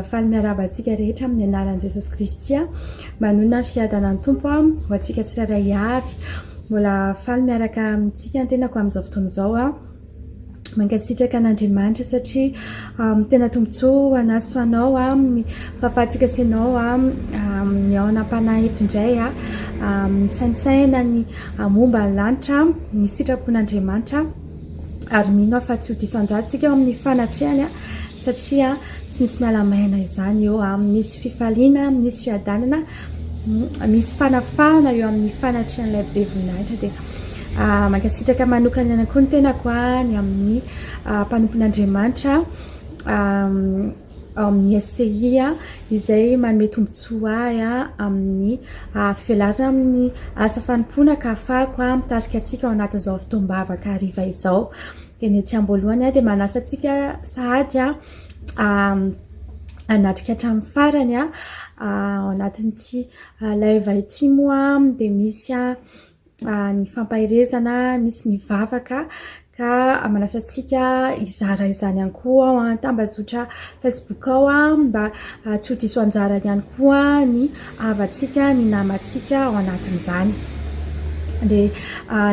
mbola faly miaraba antsika rehetra amin'ny anaran'i Jesosy Kristy manona ny fiadanany tompo ho antsika tsirairay avy mbola faly miaraka amintsika ny tenako amin'izao fotoana izao mankasitraka an'Andriamanitra satria tena tombontsoa anaso anao amin'ny fahafahantsika sy anao ny ao anam-panahy eto indray saintsaina ny momba ny lanitra ny sitrapon'Andriamanitra ary mino fa tsy ho diso anjarantsika eo amin'ny fanatrehany satria tsy misy miala-maina izany eo misy fifaliana misy fiadanana misy fanafahana eo amin'ny fanatrehan'ilay be voninahitra dia mankasitraka manokana ihany koa ny tenako ny amin'ny mpanompon'Andriamanitra amin'ny SCI izay manome tombotsoa amin'ny fivelarana amin'ny asa fanompoana ka ahafahako mitarika antsika ao anatin'izao fotoam-bavaka hariva izao dia ny ety am-boalohany dia manasa antsika sahady anatrika hatramin'ny farany ao anatin'ity laiva ity moa dia misy ny fampahirezana misy ny vavaka ka manasa antsika izara izany ihany koa tambazotra Facebook ao mba tsy ho diso anjarany ihany koa ny havantsika ny namantsika ao anatin'izany dia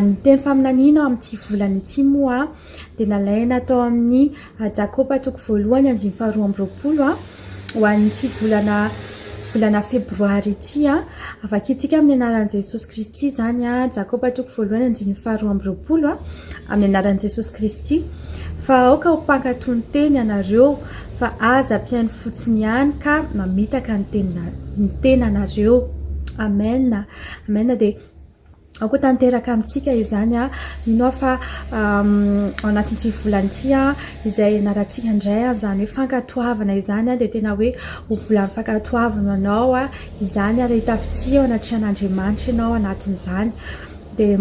ny teny faminaniana amin'ity volana ity moa dia nalaina tao amin'ny Jakoba 1:2-20 ho an'ity volana febroary ity avakitsika amin'ny anaran'i Jesosy Kristy izany Jakoba 1:2-20 amin'ny anaran'i Jesosy Kristy fa aoka ho mpankatony teny ianareo fa aza mpiaino fotsiny ihany ka mamitaka ny tenanareo amen amen dia aoka tanteraka amintsika izany mino fa ao anatin'ity volana ity izay narantsika indray izany hoe fankatoavana izany dia tena hoe ho volan'ny fankatoavana anao izany ary hitafity ao anatrehan'Andriamanitra ianao anatin'izany dia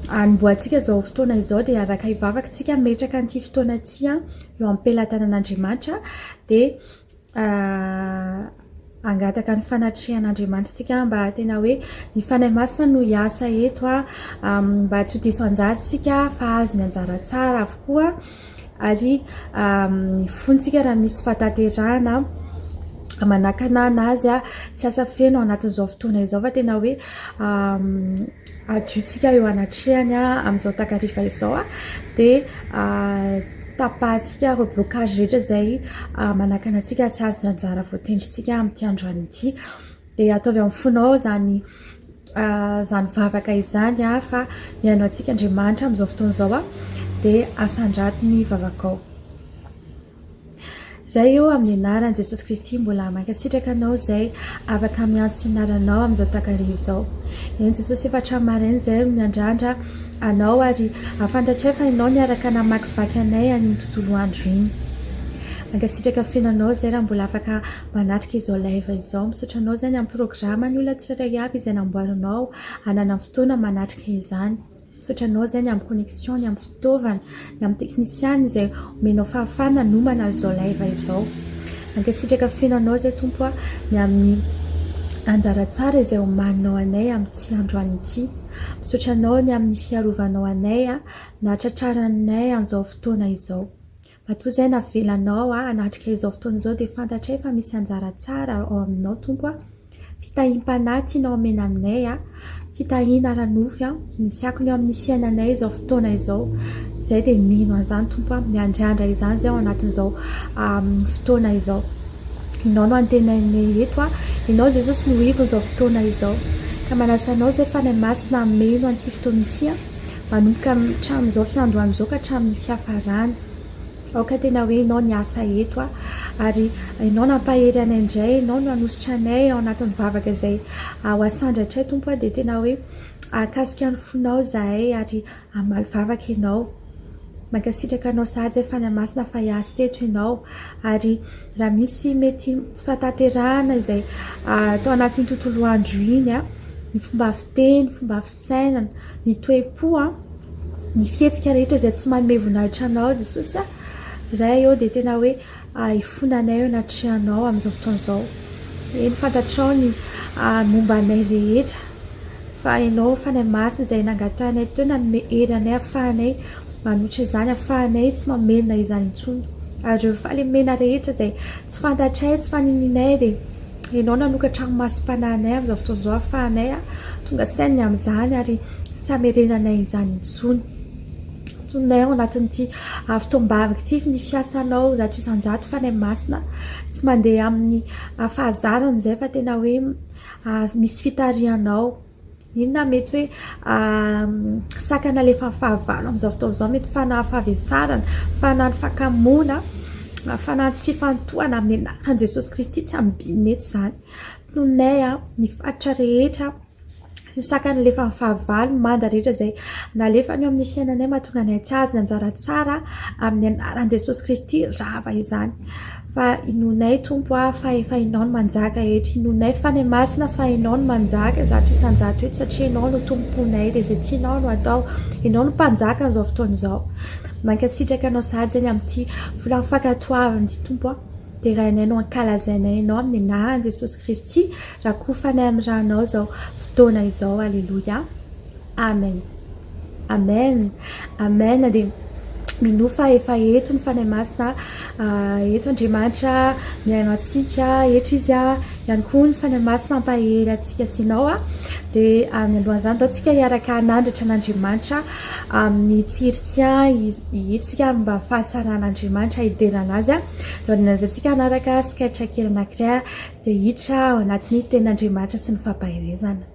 anomboantsika izao fotoana izao dia araka hivavaka tsika metraka an'ity fotoana ity eo amin'ny pelantanan'Andriamanitra dia angataka ny fanatrehan'Andriamanitra tsika mba tena hoe ny fanahy masina no hiasa eto mba tsy ho diso anjarantsika fa azo ny anjara tsara avokoa ary ny fontsika raha misy fahataterahana manakana anazy tsy asa feno ao anatin'izao fotoana izao fa tena hoe adiotsika eo anatrehany amin'izao takariva izao dia tapahantsika reblocage rehetra izay manakana antsika tsy azo ny anjara voatendritsika amin'ity androany ity dia ataovy amin'ny fonao zany vavaka izany fa mihaino antsika Andriamanitra amin'izao fotoana izao dia asandrato ny vavakao izay eo amin'ny anaran'i Jesosy Kristy mbola mankasitraka anao izay afaka miantso anaranao amin'izao takariva izao eny Jesosy efa hatramin'ny maraina izay miandrandra anao ary fantatray fa ianao niaraka namakivaky anay ny tontolo andro iny mankasitraka fiainanao izay raha mbola afaka manatrika izao laiva izao misaotra anao izany amin'ny programa ny olona tsirairay avy izay namboarinao hanana fotoana manatrika izany misaotra anao izany amin'ny connexion ny amin'ny fitaovana ny amin'ny teknisiany izay omenao fahafahana nomana izao laiva izao mankasitraka fiainanao izay tompo ny amin'ny anjara tsara izay omaninao anay amin'ity androany ity misaotra anao ny amin'ny fiarovanao anay na tratraranay an'izao fotoana izao matoa izay navelanao anatrika izao fotoana izao dia fantatray fa misy anjara tsara ao aminao tompo fitahim-panahy nao omena aminay fitahiana ranofy misy akony eo amin'ny fiainanay izao fotoana izao izay dia mino an'izany tompo miandriandra izany izay ao anatin'izao fotoana izao inao no antenanay eto inao Jesosy no ivony izao fotoana izao ka manasanao izay fanahy masina meno an'ity fotoana ity manomboka hatramin'izao fiandohana izao ka hatramin'ny fiafarany aoka tena hoe inao ny asa eto ary inao nampahery anay indray inao no hanositra anay ao anatin'ny vavaka izay ho asandratray tompo dia tena hoe akasika ny fonao zahay ary amaly vavaka ianao mankasitraka anao sahady izay fanahy masina fa hiasa eto ianao ary raha misy mety tsy fahataterahana izay atao anatin'ny tontolo andro iny ny fomba fiteny fomba fisainana ny toe-po ny fihetsika rehetra izay tsy manome voninahitra anao Jesosy iray eo dia tena hoe hifonanay eo anatrehanao amin'izao fotoana izao eny fantatrao ny momba anay rehetra fa ianao fanahy masina izay nangatanay teo nanome hery anay ahafahanay manoitra izany ahafahanay tsy mamelona izany intsony ary fahalemena rehetra zay tsy fantatray sy fanininay dia ianao nanokatra ny masom-pananay amin'izao fotoana izao ahafahanay tonga sainy amin'izany ary tsy hamerenanay izany intsony. Tonay ao anatin'ity fotoam-bavaka ity ny fiasanao zato isan-jato fanay masina tsy mandeha amin'ny fahazarana izay fa tena hoe misy fitarihanao. Inona mety hoe sakana alefa fahavalo amin'izao fotoana izao mety fanahy fahavesarana, fanahy fakamoana, fanahy tsy fifantohana amin'ny anaran'i Jesosy Kristy tsy ambinina eto izany. Nonay ny fatra rehetra sy sakana alefa fahavalo manda rehetra izay nalefa ny amin'ny fiainanay mahatonga anay tsy azy ny anjara tsara amin'ny anaran'i Jesosy Kristy rava izany. Fa inonay tompo fa efa ianao no manjaka eto, inonay fanay masina fa ianao no manjaka zato isan-jato eto satria ianao no tomponay dia izay tianao no atao, ianao no mpanjaka amin'izao fotoana izao. Mankasitraka anao sahady zany amin'ity volana fankatoavana ity tompo dia rahainay no ankalazainay ianao amin'ny anaran'i Jesosy Kristy raha kofanay amin'ny ranao izao fotoana izao. Alleluia. Amen. Amen. Amen. Dia minofa efa eto ny fanay masina eto Andriamanitra miaino antsika eto izy ihany koa ny fanay masina mampahery antsika sy ianao dia amin'ny alohan'izany atao tsika hiaraka nandratra an'Andriamanitra amin'ny tsiritsy hihitsika mba fahasaran'Andriamanitra hiderana azy dia antsika anaraka skaitra kely anankiray dia hiditra ao anatin'ny tenin'Andriamanitra sy ny fampaherezana.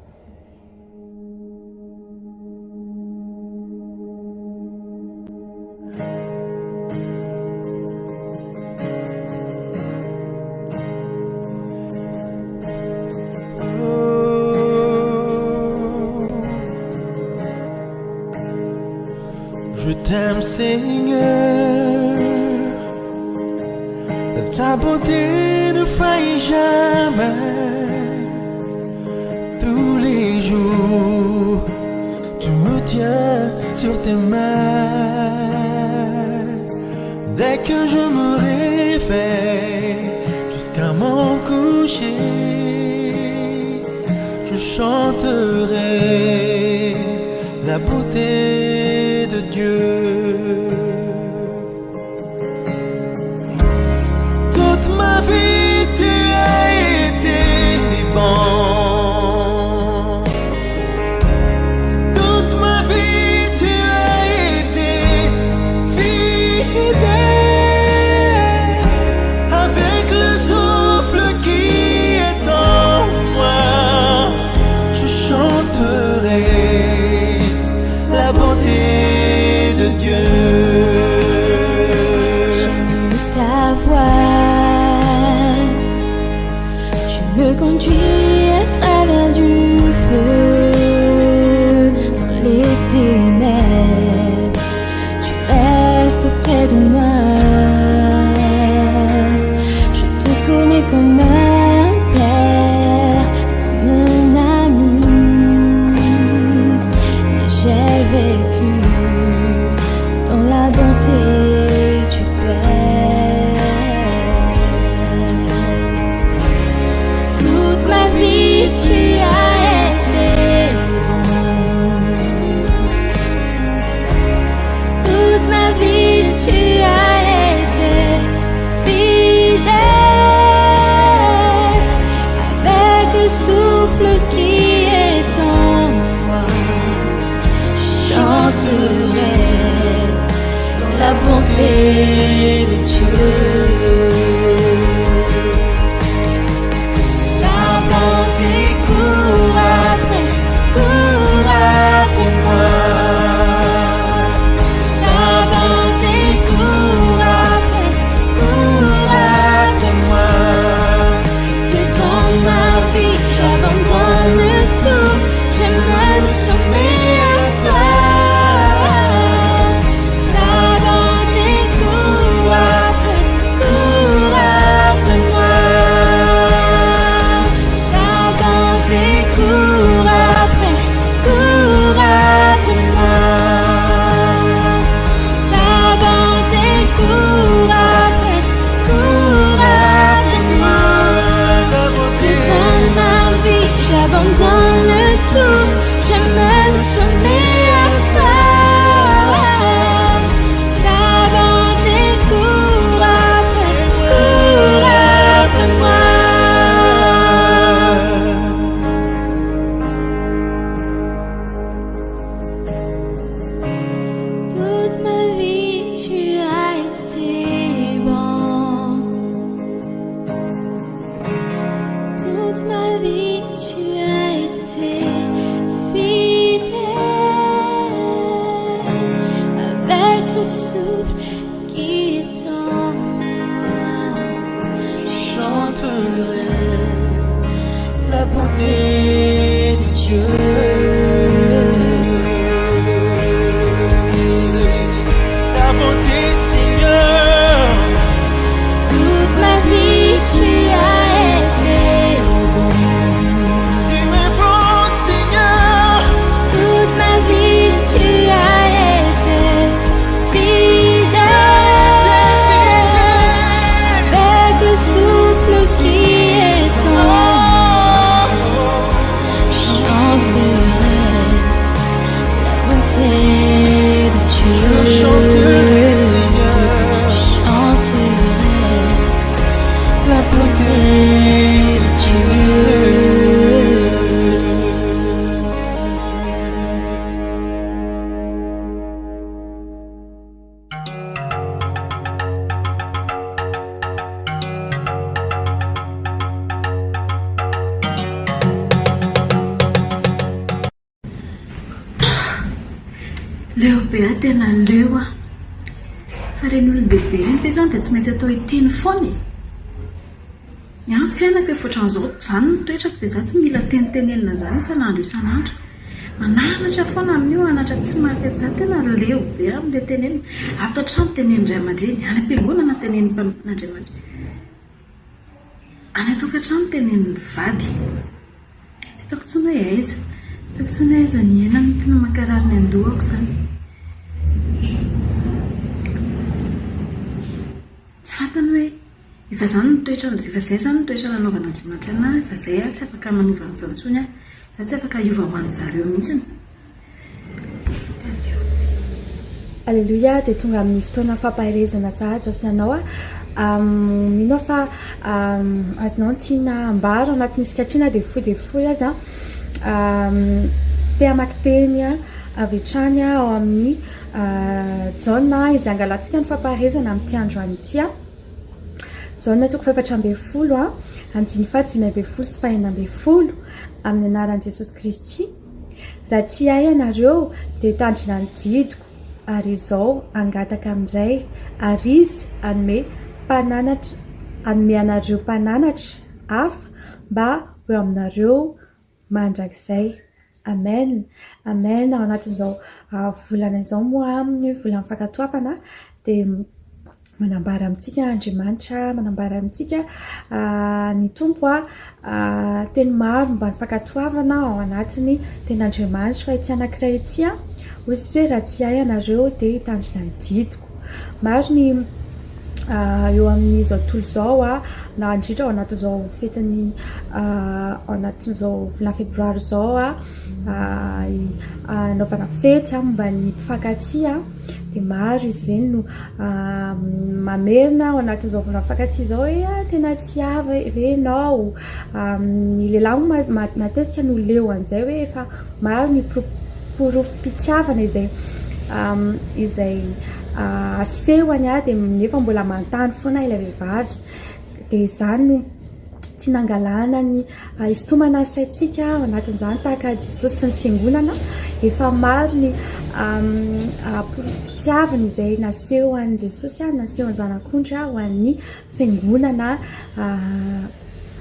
Je t'aime Seigneur, ta bonté ne faillit jamais. Tous les jours, tu me tiens sur tes mains. Dès que je me réveille jusqu'à mon coucher, je chanterai la beauté de Dieu. Toute ma vie tu as été bon. Toute ma vie tu as été fidèle. Avec le souffle qui est en moi, je chanterai la beauté de Dieu. J'aime ta voix, tu me conduis à travers du feu, dans les ténèbres, tu restes près de moi. Je te connais comme un père, comme un ami. J'ai vécu dans la bonté du Père. Toute ma vie tu as été bon. Toute ma vie tu as été fidèle. Avec le souffle qui est en moi, chanterai la bonté de Dieu. La bonté court après moi. La bonté court après moi. Que dans ma vie j'abandonne tout, j'aimerais ressembler à toi. La bonté court après moi. souffle qui est en moi. Chanterai la bonté de Dieu. La bonté, Seigneur. Toute ma vie, tu as été bon. Tu m'es bon, Seigneur. Toute ma vie, tu as été fidèle. Avec le souffle qui est en moi, chanterai la bonté de Dieu. Je chanterai, Seigneur, Chanterai la bonté de Dieu. Leo be a tena leo a fa reny olon-dehibe reny be zany dia tsy maintsy atao hiteny foana e a fiainako efoatran'izao zany no toetrako dia za tsy mila tenitenenina zany isan'andro isan'andro mananatra foana amin'io anatra tsy maka za tena leo be amin'ilay tenenina ato an-trano tenenindray aman-dreny any am-piangonana teneniny mpanompon'Andriamanitra any atokantrano teneniny vady tsy hitako tsony hoe aiza hitako tsony hoe aiza ny henany tena mankarary ny andohako zany tsy fantany hoe efa zany ny toetra efa zay zany ny toetra nanaovan'Andriamanitra anahy efa zay a tsy afaka manova an'izao intsony a za tsy afaka hiova ho an'ny zareo mihitsiny. Alléluia, dia tonga amin'ny fotoana fampahirezana sahady zao sy anao a mino fa azonao tiana ambaro anatin'ny iskatriana dia foy azy a te amaky teny avy hatrany ao amin'ny jaona izay angalatsika ny fampahirezana amin'ity andro an'ity a jaona toko 4:10 andiny fa 5:10 sy 6:10 amin'ny anaran'i Jesosy Kristy. Raha tsy ahy ianareo dia tandrina ny didiko ary izao angataka amin'izay ary izy anome anareo mpananatra hafa mba ho aminareo mandrakizay. Amen. Amen. Ao anatin'izao volana izao moa amin'ny volana fankatoavana dia manambara amintsika Andriamanitra, manambara amintsika ny tompo teny maro mba ny fankatoavana ao anatiny ten'Andriamanitra fa ity anankiray ity ozy hoe raha tsy ahy ianareo dia hitandrina ny didiko. Maro ny eo amin'izao tontolo izao na indrindra ao anatin'izao fetiny ao anatin'izao volana febroary izao anaovana fety momba ny mpifankatia dia maro izy ireny no mamerina ao anatin'izao volana mpifankatia izao hoe tena tsy avy ve ianao. Ny lehilahy matetika no leo an'izay hoe efa maro ny porofom-pitiavana izay asehony dia nefa mbola manontany foana ilay vehivavy dia izany no tsy nangalana ny isintomana saintsika ao anatin'izany tahaka Jesosy sy ny fiangonana efa maro ny porofom-pitiavana izay naseho an'i Jesosy naseho an'ny zanak'ondry ho an'ny fiangonana.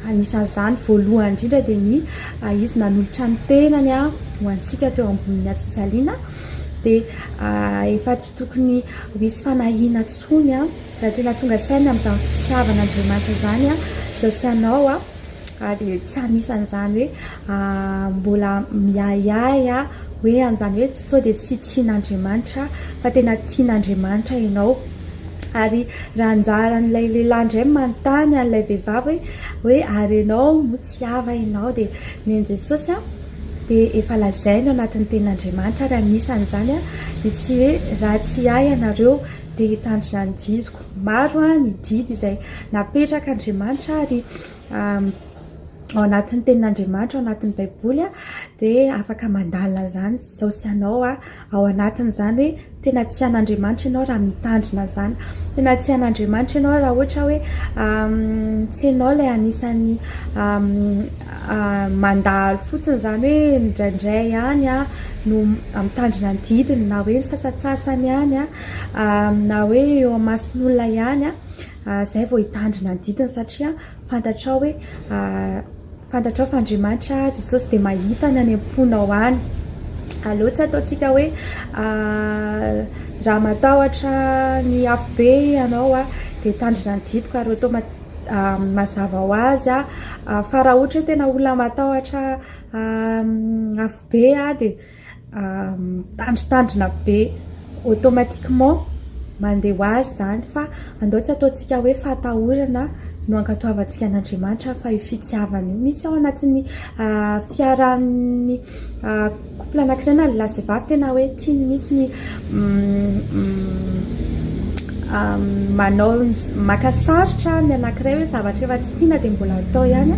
Anisan'izany voalohany indrindra dia ny izy nanolotra ny tenany ho antsika teo ambonin'ny hazofijaliana dia efa tsy tokony ho isy fanahiana tsony raha tena tonga saina amin'izany fitiavan'Andriamanitra izany izao sy anao dia tsy anisan'izany hoe mbola miahiahy hoe an'izany hoe sao dia tsy tian'Andriamanitra fa tena tian'Andriamanitra ianao. Ary raha anjaran'ilay lehilahy indray manontany an'ilay vehivavy hoe ary ianao no tsy hava ianao dia ny an'i Jesosy dia efa lazainy ao anatin'ny ten'Andriamanitra raha anisan'izany tsy hoe raha tsy ahy ianareo dia hitandrina ny didiko. Maro ny didy izay napetraka Andriamanitra ary ao anatin'ny tenin'Andriamanitra ao anatin'ny baiboly dia afaka mandalina zany zao sy anao ao anatiny zany hoe tena tsy an'Andriamanitra ianao raha mitandrina zany, tena tsy an'Andriamanitra ianao raha ohatra hoe tsy ianao ilay anisan'ny mandalo fotsiny zany hoe indraindray ihany no mitandrina ny didiny na hoe ny sasatsasany ihany na hoe eo amason'olona ihany zay vao hitandrina ny didiny satria fantatrao hoe fantatrao fa Andriamanitra Jesosy dia mahita ny any am-ponao any. Aleo tsy ataontsika hoe raha matahotra ny afo be ianao dia tandrina ny didiko ary atao mazava ho azy fa raha ohatra hoe tena olona matahotra afo be dia tandritandrina be automatiquement mandeha ho azy zany, fa andao tsy ataontsika hoe fatahorana no ankatoavantsika an'Andriamanitra fa io fitiavana io misy ao anatin'ny fiarahan'ny couple anankiray na lahy sy vavy tena hoe tiany mihitsy ny manao maka sarotra ny anankiray hoe zavatra efa tsy tiana dia mbola atao ihany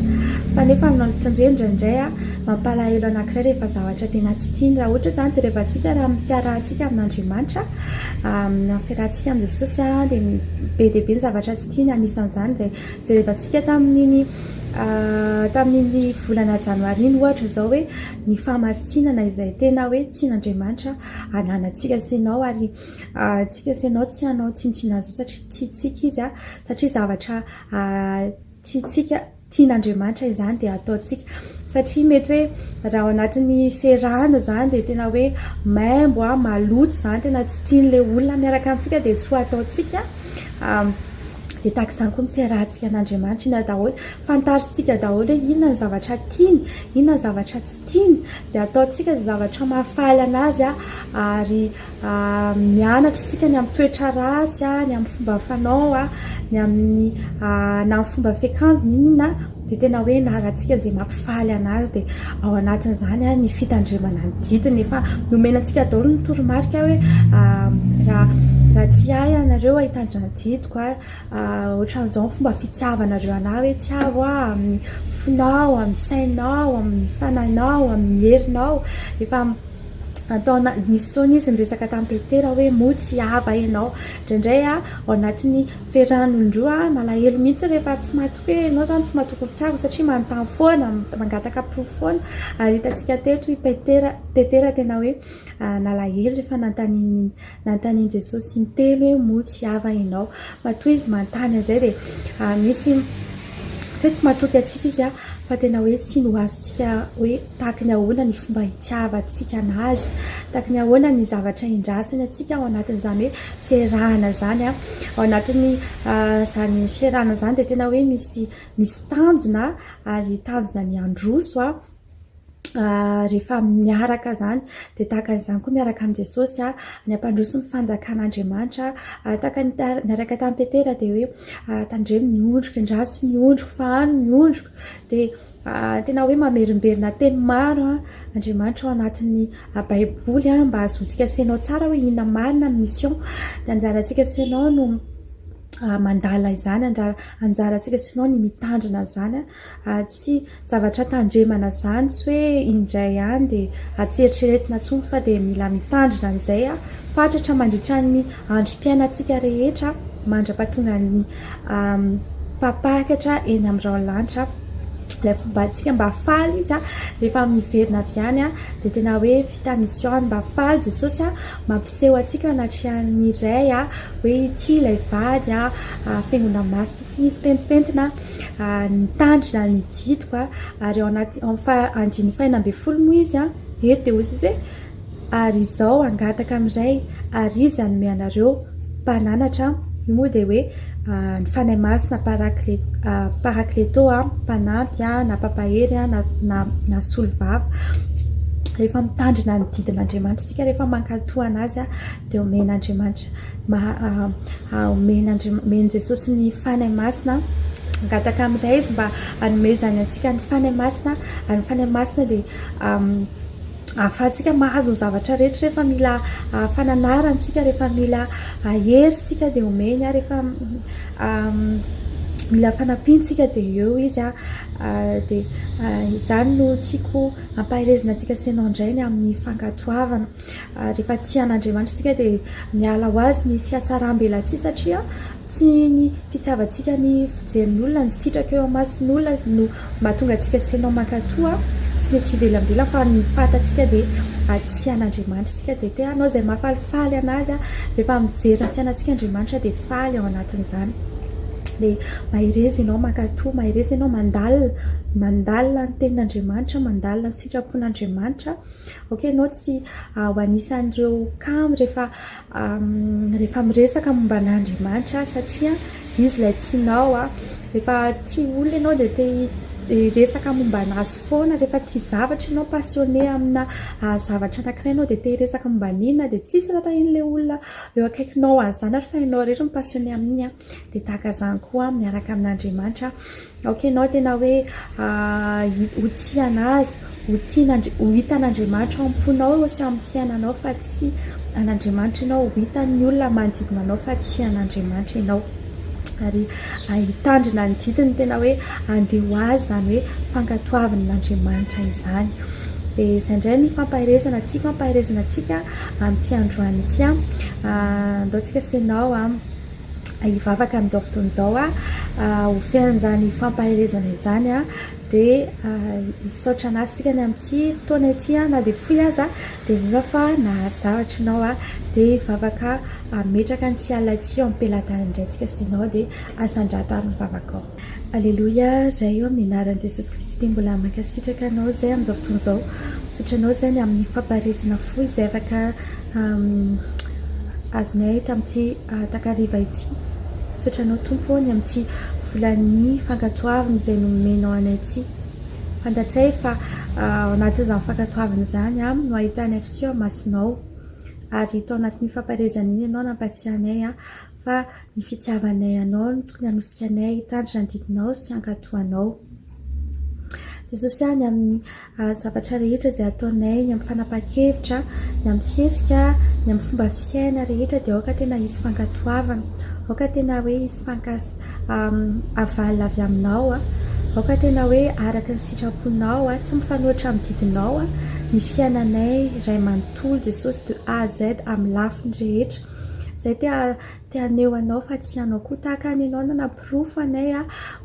fa nefa notandreny indraindray mampalahelo anankiray rehefa zavatra tena tsy tiany. Raha ohatra zany jerevantsika raha amin'ny fiarahantsika amin'Andriamanitra amin'ny fiarahantsika amin'ny Jesosy dia be dia be ny zavatra tsy tiany, anisan'izany dia jerevantsika tamin'ny volana janoary ohatra zao hoe ny famasinana izay tena hoe tian'Andriamanitra ananantsika sy ianao ary tsika sy ianao tsy hanao tsintsina zao satria tiantsika izy satria zavatra tian'Andriamanitra izany dia ataontsika, satria mety hoe raha ao anatin'ny fiarahana zany dia tena hoe maimbo maloto zany tena tsy tian'ilay olona miaraka amintsika dia tsy ho ataontsika dia tahaka izany koa ny fiarahantsika an'Andriamanitra ina daholo fantarintsika daholo hoe inona ny zavatra tiany, inona ny zavatra tsy tiany dia ataontsika zavatra mahafaly anazy ary mianatra isika ny amin'ny toetra ratsy ny amin'ny fomba fanao ny amin'ny na amin'ny fomba fiakanjony inona dia tena hoe naratsika izay mampifaly anazy dia ao anatin'izany ny fitandremana ny didiny efa nomenantsika daholo ny toromarika hoe raha tsy ahy ianareo hitandrina didiko ohatran'izao ny fomba fitiavanareo anahy hoe tiavo amin'ny fonao, amin'ny sainao, amin'ny fanahinao, amin'ny herinao efa ataona nisy fotoana izy niresaka tamin'ny Petera hoe motsy hava ianao indraindray ao anatin'ny fiarahan'olon-droa malahelo mihitsy rehefa tsy matoky hoe ianao zany tsy matoky fitiavo satria manontany foana mangataka profo foana ary hitantsika teto Petera tena hoe nalahelo rehefa nantaniany Jesosy intelo hoe motsy hava ianao matoa izy manontany azay dia misy tsy matoky atsika izy fa tena hoe tsy noazontsika hoe tahaka ny ahoana ny fomba hitiavantsika anazy, tahaka ny ahoana ny zavatra indrasany atsika ao anatin'izany hoe fiarahana zany ao anatin'ny zany fiarahana zany dia tena hoe misy tanjona ary tanjona ny androso rehefa miaraka zany dia tahaka izany koa miaraka amin'ny Jesosy ny ampandroso ny fanjakan'Andriamanitra tahaka niaraka tamin'ny Petera dia hoe tandremo ny ondriko indraso ny ondriko fahano ny ondriko dia tena hoe mamerimberina teny maro Andriamanitra ao anatin'ny baiboly mba azontsika sainao tsara hoe inona marina ny mission dia anjarantsika sainao no mandala izany anjarantsika sainao ny mitandrina zany tsy zavatra tandremana zany tsy hoe indray ihany dia atseritreritina intsony fa dia mila mitandrina izay fatratra mandritra ny androm-piainantsika rehetra mandra-pahatonga ny mpapakatra eny amin'ny lanitra ilay fomba antsika mba faly izy rehefa miverina avy any dia tena hoe vita mission mba faly Jesosy mampiseho antsika anatrehany iray hoe ity ilay vady fiangonana masina tsy misy pentipentina nitandrina ny didiko ary ao anaty andiny 1/10 moa izy eto dia hozy izy hoe ary izao angataka amin'iray ary izy anome anareo mpananatra io moa dia hoe ny fanahy masina parakleto mpanampy na papahery na solovava rehefa mitandrina ny didin'Andriamanitra isika rehefa mankatoa anazy dia omeny Jesosy ny fanahy masina angataka amin'iray izy mba hanomezany antsika ny fanahy masina ary ny fanahy masina dia ahafahantsika mahazo ny zavatra rehetra rehefa mila fananarantsika rehefa mila herintsika dia omeny rehefa mila fanampintsika dia eo izy dia izany no tiako ampahirezina antsika senao indrainy amin'ny fankatoavana rehefa tsy an'Andriamanitra isika dia miala ho azy ny fiatsaram-belatsia satria tsy ny fitiavantsika ny fijerin'olona ny sitraka eo amasin'olona no mahatonga antsika senao mankatoa tsy ny tsy velambela fa ny fatantsika dia tsy an'Andriamanitra isika dia te anao izay mahafalifaly anazy rehefa mijery ny fiainantsika Andriamanitra dia faly ao anatin'izany dia mahirezy ianao mankatoa mahirezy ianao mandalina ny tenin'Andriamanitra mandalina ny sitrapon'Andriamanitra ianao tsy ho anisan'ireo kamo rehefa miresaka momba an'Andriamanitra satria izy ilay tianao rehefa tia olona ianao dia te resaka momba anazy foana rehefa tia zavatra ianao passionné amina zavatra anankiray ianao dia te resaka momba n'inona dia tsisy raha in'ilay olona eo akaikinao azany ary fa ianao rehetra passionné amin'iny dia tahaka izany koa miaraka amin'Andriamanitra ianao tena hoe ho tia anazy ho hitan'Andriamanitra ao am-ponao sy amin'ny fiainanao fa tsy an'Andriamanitra ianao ho hitan'ny olona manodidina anao fa tsy an'Andriamanitra ianao ary hitandrina ny didiny tena hoe andeha ho azy izany hoe fankatoavan'Andriamanitra izany dia izay indray ny fampahirezana antsika amin'ity androany ity andaontsika senao hivavaka amin'izao fotoana izao ho fian'izany fampahirezana izany dia hisaotra anazy tsika ny amin'ity fotoana ity na dia foy aza dia mila fa nahazo zavatra ianao dia hivavaka metraka ny tsy alina ity eo am-pelatany indraintsika senao dia asandrato ary mivavaka ao. Alleluia, zay eo amin'ny anaran'i Jesosy Kristy mbola mankasitraka anao zay amin'izao fotoana izao misotranao zany amin'ny fampahirezana foy izay afaka azonay tamin'ity takariva ity misotranao tompo ny amin'ity volan'ny fankatoavana izay nomenao anay ity fantatray fa ao anatin'izany fankatoavana izany no ahitany avy ao masinao ary tao anatin'ny fampahirezana iny ianao nampasiahanay fa ny fitiavanay anao no tokony hanosika anay hitandrina ny didinao sy hankatoanao Jesosy ny amin'ny zavatra rehetra izay ataonay ny amin'ny fanapa-kevitra ny amin'ny fiesika ny amin'ny fomba fiaina rehetra dia aoka tena hisy fankatoavana aoka tena hoe hisy avalina avy aminao aoka tena hoe araka ny sitraponao tsy mifanohitra amin'ny didinao ny fiainanay iray manontolo Jesosy de A à Z amin'ny lafiny rehetra izay te haneho anao fa tsy anao koa tahaka ny ianao nampirofo anay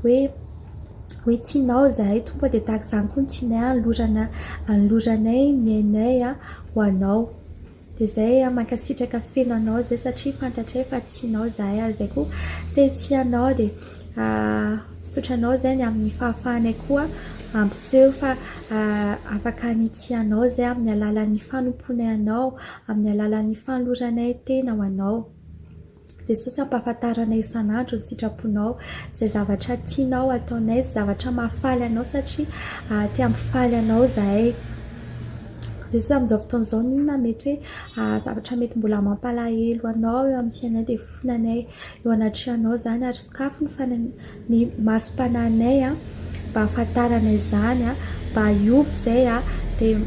hoe tianao zahay tompo dia tahaka izany koa ny tianay anloranay ny ainay ho anao dia izay mankasitraka feno anao izay satria fantatray fa tianao zahay ary izay koa te tianao dia misotranao zay ny amin'ny fahafahanay koa ampiseho fa afaka ny tianao zay amin'ny alalan'ny fanomponay anao amin'ny alalan'ny fanoloranay tena ho anao Jesosy ampahafantaranay isan'andro ny sitraponao izay zavatra tianao ataonay zavatra mahafaly anao satria te hampifaly anao zahay Jesosy amin'izao fotoana izao n'inona mety hoe zavatra mety mbola mampalahelo anao eo amin'ny fiainanay dia fonanay eo anatrehanao izany ary sokafo ny masom-pananay mba hafantaranay izany mba hiovy izay dia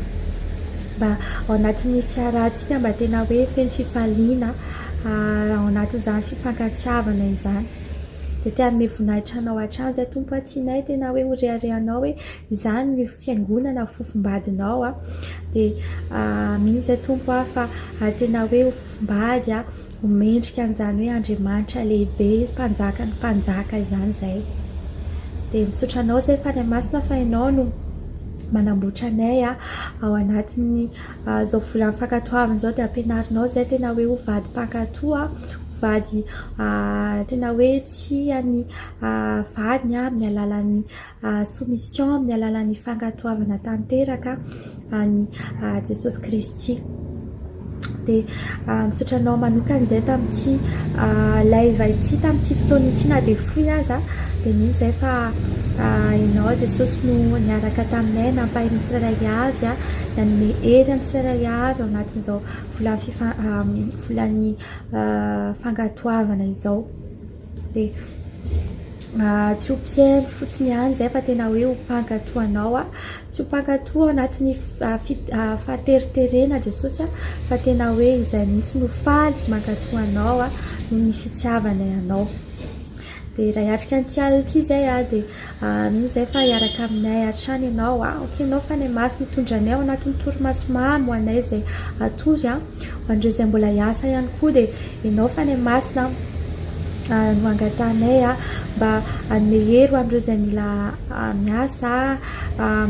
mba ao anatin'ny fiarahantsika mba tena hoe feno fifaliana ao anatin'izany fifankatiavana izany dia te hanome voninahitra anao hatrany izay tompo tianay tena hoe horeharehanao hoe izany ny fiangonana fofombadinao dia mino izay tompo fa tena hoe ho fofombady homendrika an'izany hoe Andriamanitra lehibe mpanjaka ny mpanjaka izany izay dia misotranao izay fa ny masina fa ianao no manamboatra anay ao anatin'ny izao volan'ny fankatoavana izao dia ampianarinao izay tena hoe ho vady mpankatoa vady tena hoe tia ny vadiny amin'ny alalan'ny soumission amin'ny alalan'ny fankatoavana tanteraka ny Jesosy Kristy dia misotranao manokana izay tamin'ity live ity tamin'ity fotoana ity na dia foy aza dia mino izay fa ianao Jesosy no niaraka taminay nampahay ny tsirairay avy nanome hery ny tsirairay avy ao anatin'izao volan'ny fankatoavana izao dia tsy ho mpiaino fotsiny ihany izay fa tena hoe ho mpankatoanao tsy ho mpankatoa anatin'ny fahateriterena Jesosy fa tena hoe izay mihitsy no faly mankatoanao no ny fitiavana ianao dia raha hiatrika nyity alina ity zay dia mino zay fa hiaraka aminay hatrany ianao ok anao fa ny masy mitondra anay ao anatin'ny torimaso mamy ho anay zay atory ho andreo zay mbola hiasa ihany koa dia ianao fa ny masina no angatanay mba anome hery ho andreo zay mila miasa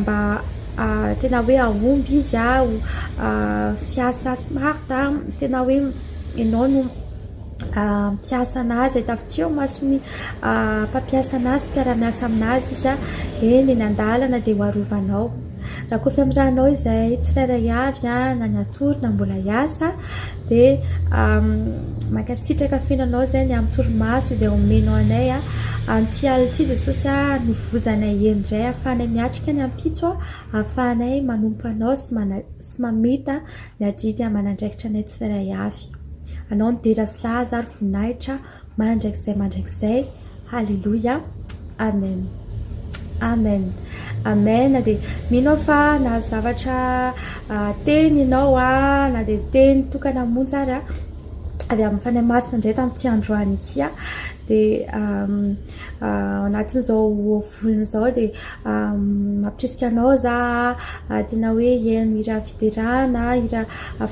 mba tena hoe ahomby izy fiasa smart tena hoe ianao no mpiasa anazy tafiteo masony mpampiasa anazy mpiara-miasa aminazy izy eny an-dalana dia hoarovanao raha koa fiamirahanao izay tsirairay avy na ny atory na mbola hiasa dia mankasitraka fihinanao zay ny amin'ny torimaso izay omenao anay amin'ity alina ity Jesosy novozanay endray ahafahanay miatrika ny ampitso ahafahanay manompo anao sy mamita ny adidy manandraikitra anay tsirairay avy anao ny dera sy laza ary voninahitra mandraikizay halleloia amen amen amen dia mino fa na zavatra teny ianao na dia teny tokana monjy ary avy amin'ny fanahy masina indray tamin'ity androany ity dia anatin'izao volon'izao dia mampirisika anao za tena hoe eno hira fiderana hira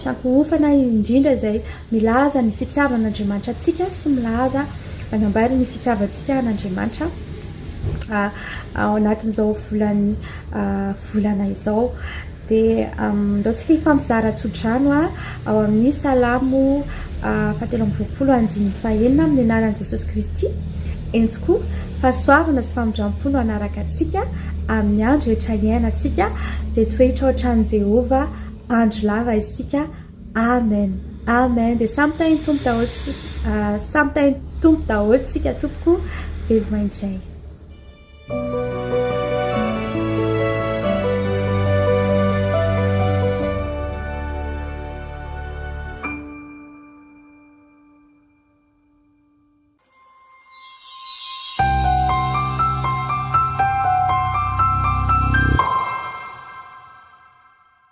fiankohofana indrindra zay milaza ny fitiavan'Andriamanitra atsika sy milaza manambary ny fitiavantsika an'Andriamanitra ao anatin'izao volana izao dia ndaontsika ifampizaratsodrano ao amin'ny salamo 7:25 amin'ny anaran'i Jesosy Kristy eny tokoa fahasoavana sy famindram-po no anaraka atsika amin'ny andro rehetra iainantsika dia toetra ohatran'i Jehova andro lava isika amen amen dia samy tahiny tompo daholo tsika tompoko veloma indray